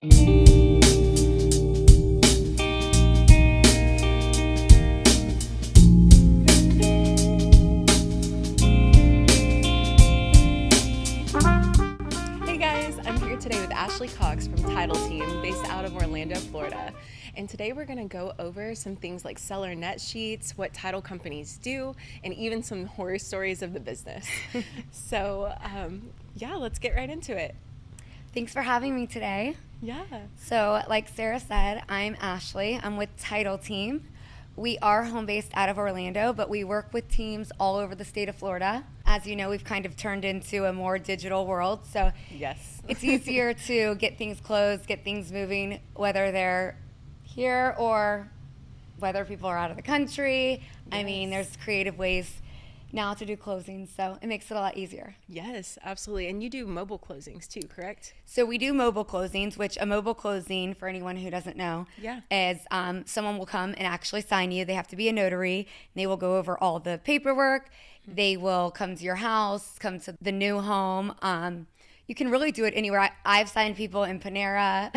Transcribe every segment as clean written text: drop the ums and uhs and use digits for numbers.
Hey guys, I'm here today with Ashley Cox from Title Team, based out of Orlando, Florida. And today we're going to go over some things like seller net sheets, what title companies do, and even some horror stories of the business. So, let's get right into it. Thanks for having me today. Yeah. So, like Sarah said, I'm Ashley. I'm with Title Team. We are home based out of Orlando, but we work with teams all over the state of Florida. As you know, we've kind of turned into a more digital world, so Yes. it's easier to get things closed, get things moving, whether they're here or whether people are out of the country. I mean, there's creative ways now to do closings, so it makes it a lot easier. Yes, absolutely. And you do mobile closings too, correct? So we do mobile closings, which a mobile closing, for anyone who doesn't know, is someone will come and actually sign you. They have to be a notary. And they will go over all the paperwork. They will come to your house, come to the new home. You can really do it anywhere. I've signed people in Panera.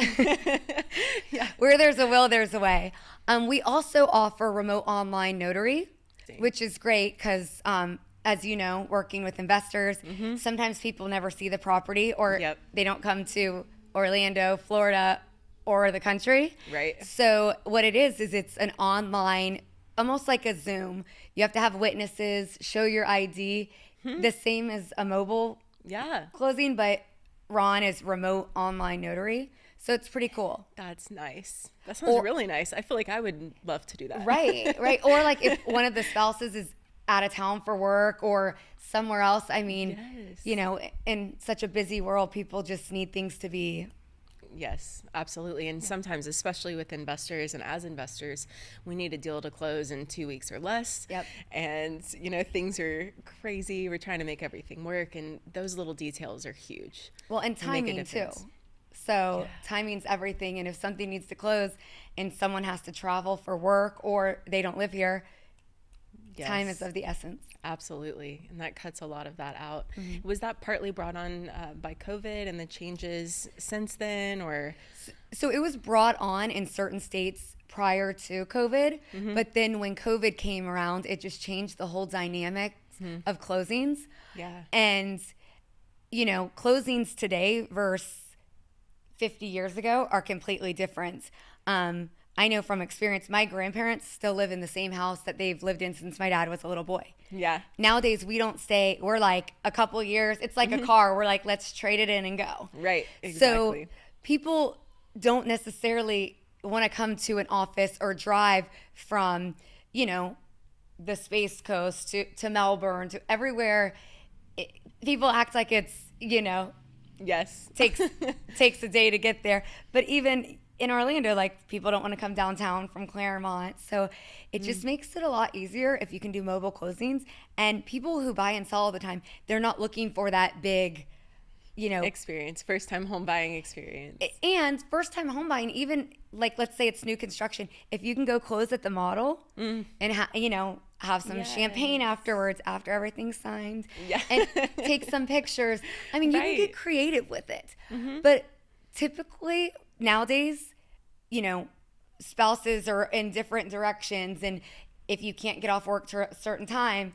Where there's a will, there's a way. We also offer remote online notary, which is great because, as you know, working with investors, sometimes people never see the property or they don't come to Orlando, Florida, or the country. Right. So what it is it's an online, almost like a Zoom. You have to have witnesses, show your ID, the same as a mobile closing, but Ron is remote online notary. So it's pretty cool. That's nice. That sounds really nice. I feel like I would love to do that. Right. Or like if one of the spouses is out of town for work or somewhere else. I mean, you know, in such a busy world, people just need things to be. Yes, absolutely. And sometimes, especially with investors and as investors, we need a deal to close in 2 weeks or less. Yep. And, you know, things are crazy. We're trying to make everything work. And those little details are huge. Well, and timing too. So timing's everything. And if something needs to close and someone has to travel for work or they don't live here, time is of the essence. Absolutely. And that cuts a lot of that out. Was that partly brought on by COVID and the changes since then, or? So it was brought on in certain states prior to COVID, but then when COVID came around, it just changed the whole dynamic of closings. Yeah. And, you know, closings today versus 50 years ago are completely different. I know from experience, my grandparents still live in the same house that they've lived in since my dad was a little boy. Yeah. Nowadays, we don't stay. We're like a couple years. It's like a car. We're like, let's trade it in and go. Right. Exactly. So people don't necessarily want to come to an office or drive from, you know, the Space Coast to Melbourne to everywhere. People act like it's, you know, takes a day to get there. But even in Orlando, like, people don't want to come downtown from Claremont. So it just makes it a lot easier if you can do mobile closings. And people who buy and sell all the time, they're not looking for that big, you know, experience, first time home buying experience. And first time home buying, even like, let's say it's new construction, if you can go close at the model and you know, have some champagne afterwards after everything's signed and take some pictures. I mean, you can get creative with it. But typically nowadays, you know, spouses are in different directions, and if you can't get off work to a certain time,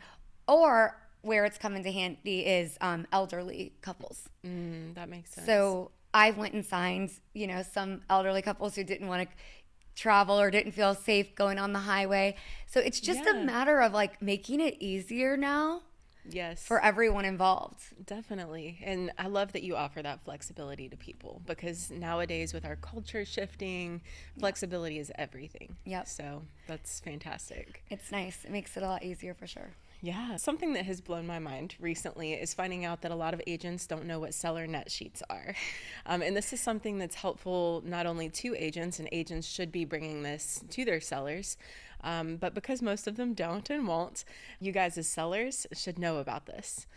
or where it's come into handy is elderly couples. That makes sense. So I went and signed, you know, some elderly couples who didn't want to travel or didn't feel safe going on the highway. So it's just a matter of like making it easier now. Yes. For everyone involved. Definitely. And I love that you offer that flexibility to people, because nowadays with our culture shifting, flexibility is everything. Yep. So that's fantastic. It's nice. It makes it a lot easier for sure. Yeah. Something that has blown my mind recently is finding out that a lot of agents don't know what seller net sheets are. And this is something that's helpful not only to agents, and agents should be bringing this to their sellers, but because most of them don't and won't, you guys as sellers should know about this.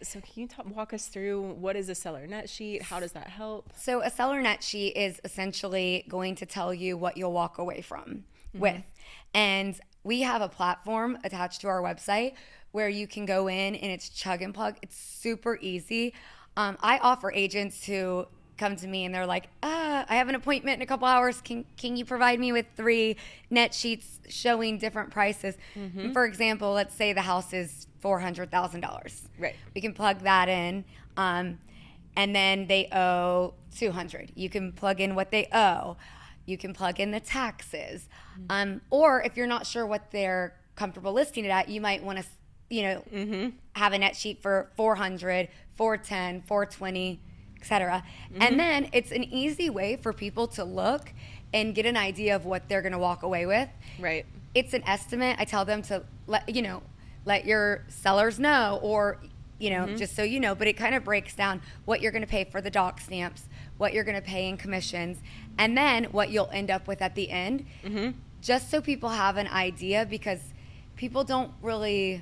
So can you walk us through what is a seller net sheet? How does that help? So a seller net sheet is essentially going to tell you what you'll walk away from with. And we have a platform attached to our website where you can go in and it's chug and plug. It's super easy. I offer agents who come to me and they're like, I have an appointment in a couple hours. Can you provide me with 3 net sheets showing different prices? Mm-hmm. For example, let's say the house is $400,000. Right. We can plug that in. And then they owe $200. You can plug in what they owe. You can plug in the taxes. Mm-hmm. Or if you're not sure what they're comfortable listing it at, you might want to, have a net sheet for 400, 410, 420, etc. And then it's an easy way for people to look and get an idea of what they're going to walk away with. Right. It's an estimate. I tell them to let your sellers know, or just so you know, but it kind of breaks down what you're going to pay for the doc stamps, what you're going to pay in commissions, and then what you'll end up with at the end, just so people have an idea, because people don't realize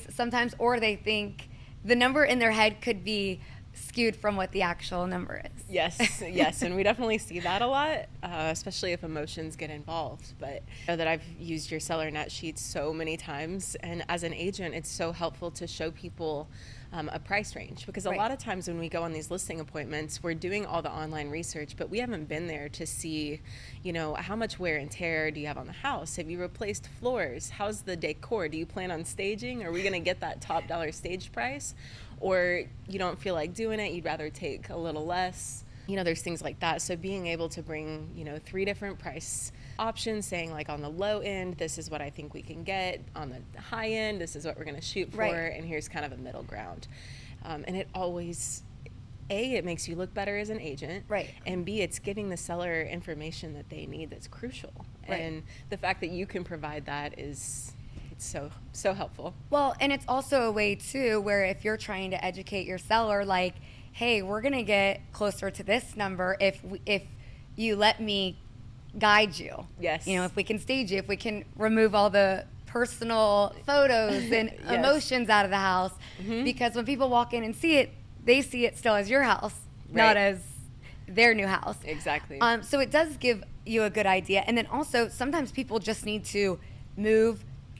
sometimes, or they think the number in their head could be skewed from what the actual number is. Yes, and we definitely see that a lot, especially if emotions get involved. But I know that I've used your seller net sheets so many times, and as an agent, it's so helpful to show people a price range, because a lot of times when we go on these listing appointments, we're doing all the online research, but we haven't been there to see, how much wear and tear do you have on the house? Have you replaced floors? How's the decor? Do you plan on staging? Are we going to get that top dollar staged price? Or you don't feel like doing it, you'd rather take a little less. There's things like that. So being able to bring, 3 different price options, saying like on the low end, this is what I think we can get. On the high end, this is what we're going to shoot for. And here's kind of a middle ground. And it always, A, it makes you look better as an agent. Right. And B, it's giving the seller information that they need that's crucial. Right. And the fact that you can provide that is so helpful. Well, and it's also a way too where if you're trying to educate your seller, like, hey, we're gonna get closer to this number if you let me guide you. Yes. If we can stage you, if we can remove all the personal photos and emotions out of the house, because when people walk in and see it, they see it still as your house, not as their new house. Exactly. So it does give you a good idea. And then also sometimes people just need to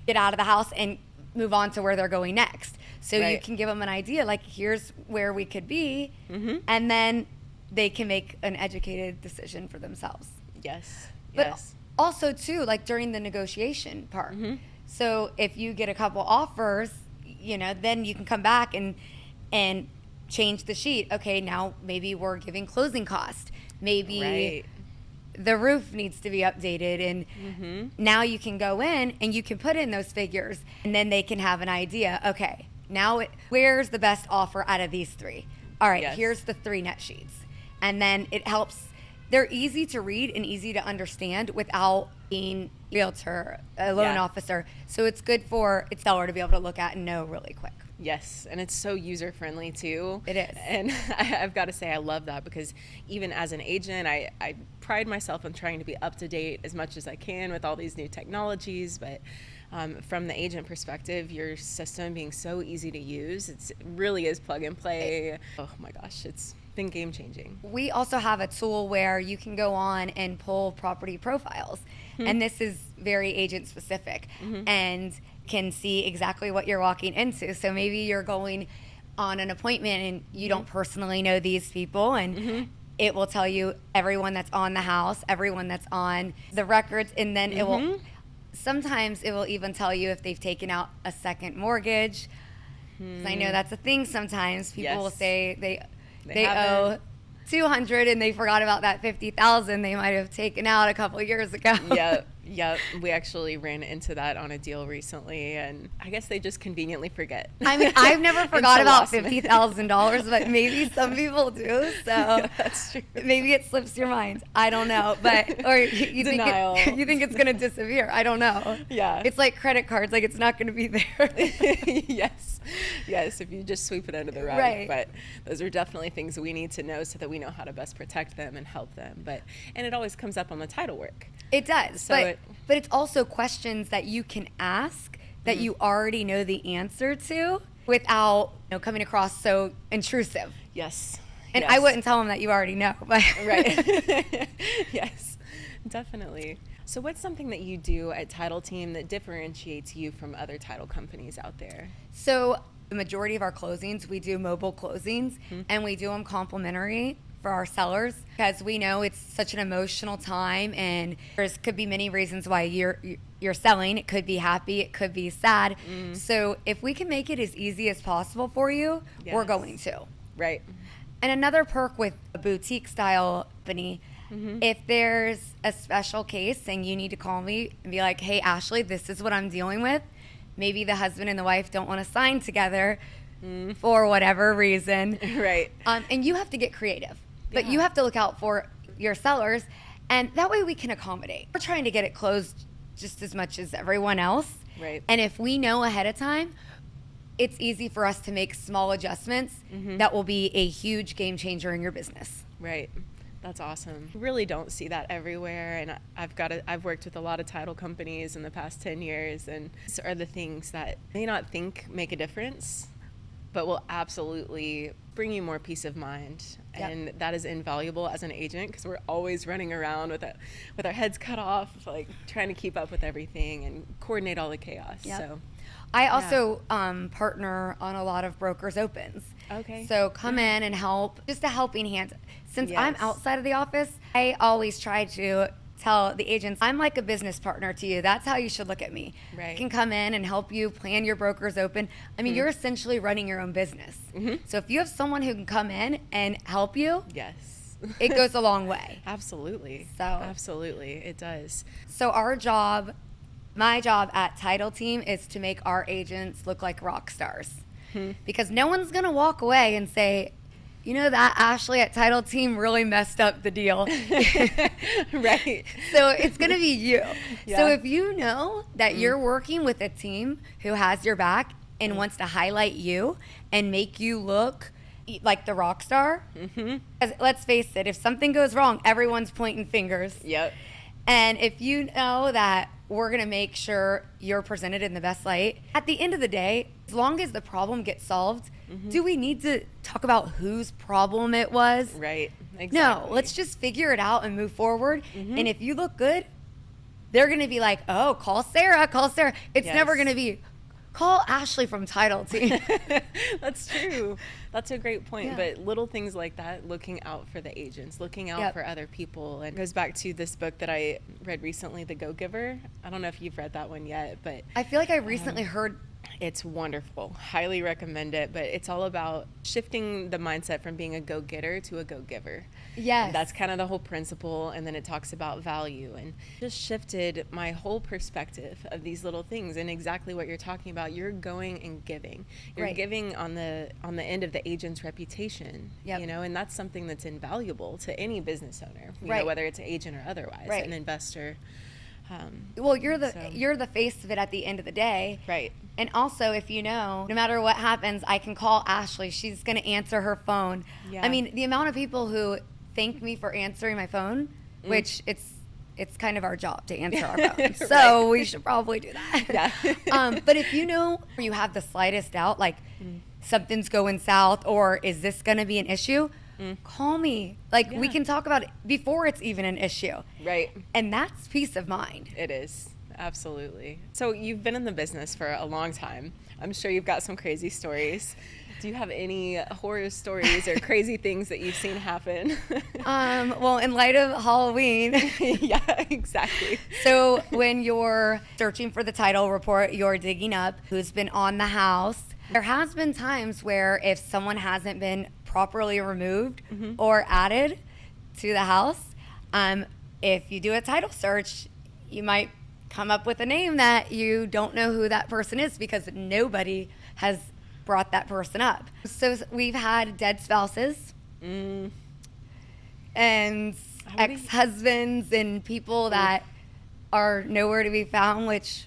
get out of the house and move on to where they're going next. So you can give them an idea, like, here's where we could be, and then they can make an educated decision for themselves. Yes. But also too, like during the negotiation part. So if you get a couple offers, then you can come back and change the sheet. Okay, now maybe we're giving closing cost. Maybe the roof needs to be updated, and now you can go in and you can put in those figures, and then they can have an idea. Okay, now where's the best offer out of these 3? All right, here's the 3 net sheets. And then it helps. They're easy to read and easy to understand without being a realtor, a loan officer. So it's good for its seller to be able to look at and know really quick. Yes, and it's so user-friendly too. It is. And I've got to say I love that, because even as an agent, I pride myself on trying to be up to date as much as I can with all these new technologies. But from the agent perspective, your system being so easy to use, it really is plug and play. Oh my gosh, it's been game-changing. We also have a tool where you can go on and pull property profiles. And this is very agent-specific. And can see exactly what you're walking into. So maybe you're going on an appointment and you don't personally know these people, and it will tell you everyone that's on the house, everyone that's on the records, and then it will sometimes it will even tell you if they've taken out a second mortgage. 'Cause I know that's a thing sometimes. People will say they owe 200 and they forgot about that 50,000 they might have taken out a couple of years ago. Yep. We actually ran into that on a deal recently, and I guess they just conveniently forget. I mean, I've never forgot about $50,000, but maybe some people do. So yeah, that's true. Maybe it slips your mind. I don't know, or you think it's gonna disappear. I don't know. Yeah. It's like credit cards. Like, it's not gonna be there. Yes. If you just sweep it under the rug. Right. But those are definitely things we need to know so that we know how to best protect them and help them. And it always comes up on the title work. It does. So but it's also questions that you can ask that you already know the answer to without coming across so intrusive. Yes. And I wouldn't tell them that you already know. But Right. Yes, definitely. So what's something that you do at Title Team that differentiates you from other title companies out there? So The majority of our closings, we do mobile closings, and we do them complimentary for our sellers because we know it's such an emotional time, and there's could be many reasons why you're selling. It could be happy, it could be sad. So if we can make it as easy as possible for you, we're going to. Right. And another perk with a boutique style company, if there's a special case and you need to call me and be like, hey, Ashley, this is what I'm dealing with. Maybe the husband and the wife don't want to sign together for whatever reason. Right. And you have to get creative, but you have to look out for your sellers, and that way we can accommodate. We're trying to get it closed just as much as everyone else. Right. And if we know ahead of time, it's easy for us to make small adjustments that will be a huge game changer in your business. Right. That's awesome. Really don't see that everywhere. And I've worked with a lot of title companies in the past 10 years, and these are the things that may not think make a difference, but will absolutely bring you more peace of mind. Yep. And that is invaluable as an agent, because we're always running around with our heads cut off, like trying to keep up with everything and coordinate all the chaos. Yep. So I also partner on a lot of brokers opens. Okay. So come in and help, just a helping hand. Since I'm Yes. outside of the office, I always try to tell the agents, I'm like a business partner to you. That's how you should look at me. Right. I can come in and help you plan your brokers open. I mean, you're essentially running your own business. So if you have someone who can come in and help you, yes. it goes a long way. Absolutely. So- Absolutely. It does. So our job, my job at Title Team is to make our agents look like rock stars. Because no one's going to walk away and say, you know, that Ashley at Title Team really messed up the deal. Right. So it's going to be you. Yeah. So if you know that you're working with a team who has your back and wants to highlight you and make you look like the rock star, 'cause let's face it, if something goes wrong, everyone's pointing fingers. Yep. And if you know that we're going to make sure you're presented in the best light, at the end of the day, as long as the problem gets solved, do we need to talk about whose problem it was? Right. Exactly. No, let's just figure it out and move forward. And if you look good, they're going to be like, oh, call Sarah, call Sarah. It's never Yes. going to be, call Ashley from Title Team. That's true. That's a great point. Yeah. But little things like that, looking out for the agents, looking out Yep. for other people. And it goes back to this book that I read recently, The Go-Giver. I don't know if you've read that one yet, but I feel like I recently heard, it's wonderful. Highly recommend it. But it's all about shifting the mindset from being a go-getter to a go-giver. yes. And that's kind of the whole principle. And then it talks about value, and just shifted my whole perspective of these little things and exactly what you're talking about. You're going and giving. You're Right. giving on the end of the agent's reputation. Yep. You know, and that's something that's invaluable to any business owner. You Right. know, whether it's an agent or otherwise, Right. an investor. well, you're the So- you're the face of it at the end of the day. Right. And also, if you know, no matter what happens, I can call Ashley. She's going to answer her phone. Yeah. I mean, the amount of people who thank me for answering my phone, which it's kind of our job to answer our phone. So Right. we should probably do that. Yeah. But if you know, or you have the slightest doubt, like something's going south, or is this going to be an issue? Call me. Like we Yeah. can talk about it before it's even an issue. Right. And that's peace of mind. It is. Absolutely. So you've been in the business for a long time. I'm sure you've got some crazy stories. Do you have any horror stories or crazy things that you've seen happen? Well, in light of Halloween, Yeah, exactly. so when you're searching for the title report, you're digging up who's been on the house. There has been times where if someone hasn't been properly removed or added to the house, if you do a title search, you might come up with a name that you don't know who that person is because nobody has brought that person up. So we've had dead spouses and How many- ex-husbands and people that are nowhere to be found, which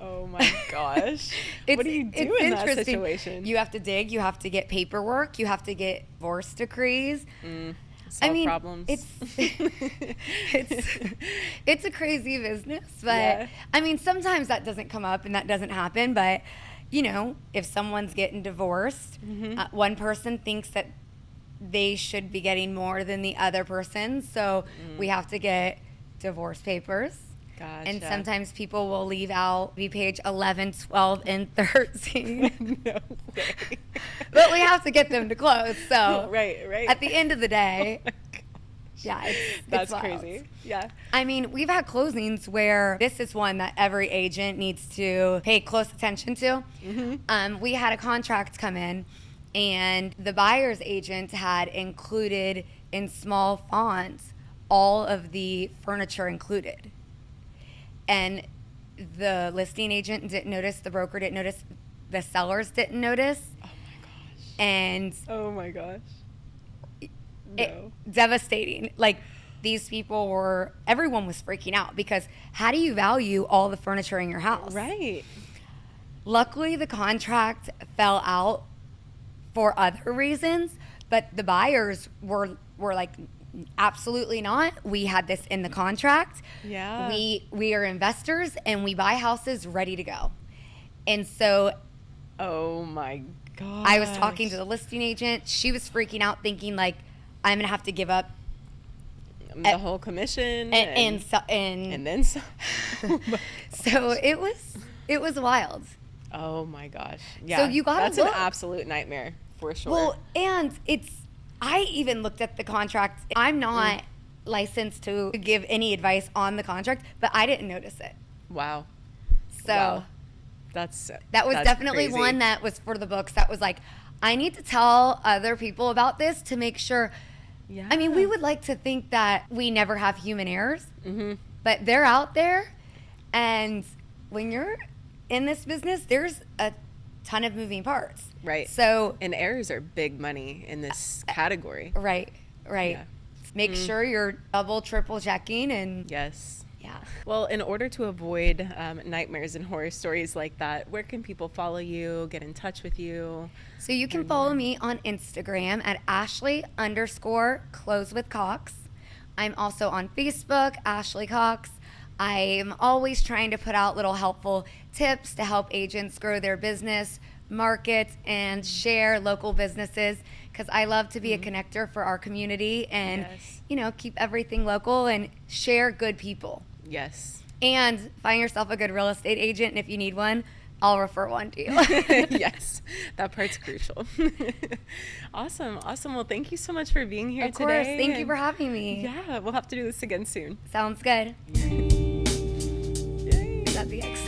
Oh my gosh. What do you do in that situation? You have to dig, you have to get paperwork, you have to get divorce decrees. Solve problems. It's a crazy business, but Yeah. I mean, sometimes that doesn't come up and that doesn't happen, but you know, if someone's getting divorced, one person thinks that they should be getting more than the other person, so we have to get divorce papers. Gotcha. And sometimes people will leave out the page 11, 12, and 13. No way. But we have to get them to close. So right. at the end of the day, Oh my gosh. yeah, That's wild. crazy. Yeah. I mean, we've had closings where this is one that every agent needs to pay close attention to. We had a contract come in, and the buyer's agent had included in small fonts all of the furniture included. And the listing agent didn't notice, the broker didn't notice, the sellers didn't notice. Oh my gosh. And Oh my gosh. No. devastating. Like, these people were, everyone was freaking out because how do you value all the furniture in your house? Right. Luckily, the contract fell out for other reasons, but the buyers were like, absolutely not. We had this in the contract. Yeah. We are investors and we buy houses ready to go. And so Oh my god. I was talking to the listing agent. She was freaking out, thinking like, I'm gonna have to give up the whole commission and then some. so it was wild. Oh my gosh. Yeah. you gotta That's look. an absolute nightmare for sure. Well, and I even looked at the contract. I'm not licensed to give any advice on the contract, but I didn't notice it. Wow. So Wow. that was that's definitely crazy. one that was for the books. That was like, I need to tell other people about this to make sure. Yeah. I mean, we would like to think that we never have human errors, Mm-hmm. but they're out there. And when you're in this business, there's a ton of moving parts. Right. So, And errors are big money in this category. right. Yeah. Make sure you're double, triple checking and Yes. yeah. Well, in order to avoid nightmares and horror stories like that, where can people follow you, get in touch with you? So you can follow me on Instagram at Ashley_closewithcox. I'm also on Facebook, Ashley Cox. I'm always trying to put out little helpful tips to help agents grow their business, market, and share local businesses because I love to be a connector for our community and, Yes. keep everything local and share good people. Yes. And find yourself a good real estate agent, and if you need one, I'll refer one to you. Yes, that part's crucial. Awesome. Well, thank you so much for being here Of today. course. Thank you for having me. Yeah, we'll have to do this again soon. Sounds good. Yay. Is that the X?